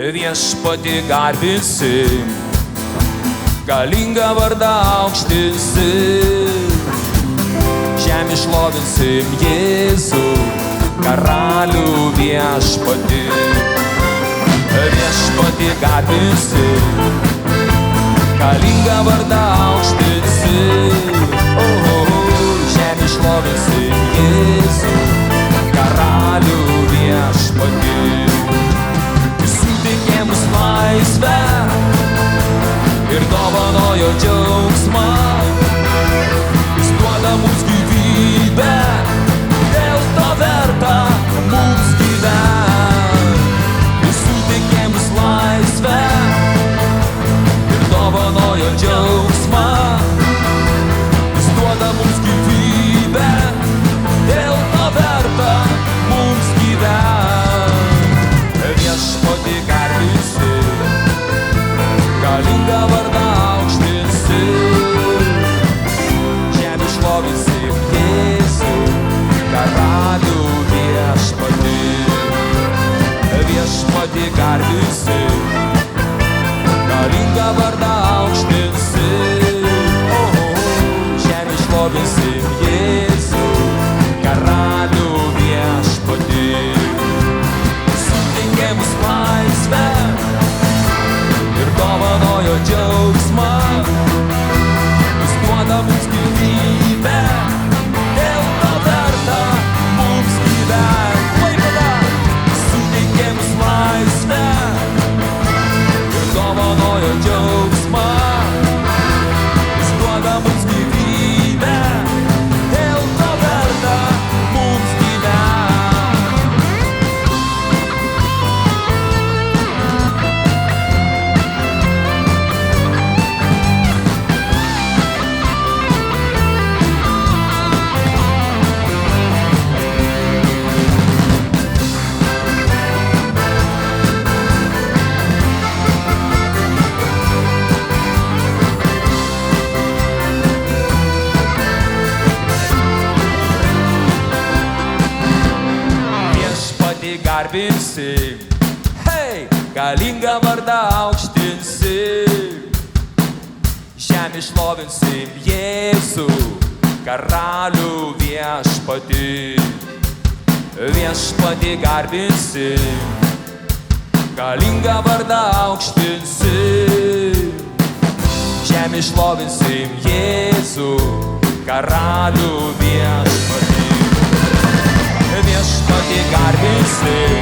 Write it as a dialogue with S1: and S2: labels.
S1: Viešpatį garbinsim, galingą vardą aukštinsim, žemę šlovinsim Jėzų, karalių viešpatį. Viešpatį garbinsim, galingą vardą aukštinsim, žemę šlovinsim Jėzų, karalių viešpatį. Suteikė mus laisvę ir dovanojo džiaugsmą, jis duoda mums gyvybę, dėl to verta mums gyvent. Jis suteikė mus laisvę ir dovanojo džiaugsmą, jis duoda mums gyvybę, dėl to verta mums gyvent. Viešpatį garbinsim, galingą vardą aukštinsim, žemę šlovinsim Jėzų, karalių viešpatį. Viešpatį garbinsim, galingą vardą aukštinsim, žemę šlovinsim Jėzų, karalių viešpatį. Suteikė mus laisvę ir dovanojo džiaugsmą, jis duoda mums gyvybę, dėl to verta mums gyvent. Klaipėda suteikė mus laisvę ir dovanojo džiaugsmą, jis duoda mums gyvybę, dėl to verta mums gyvent. Garbinsim, hei, galingą vardą aukštinsim, žemę šlovinsim Jėzų, karalių viešpatį. Viešpatį garbinsim, galingą vardą aukštinsim, žemę šlovinsim Jėzų, karalių viešpatį. Viešpatį garbinsim,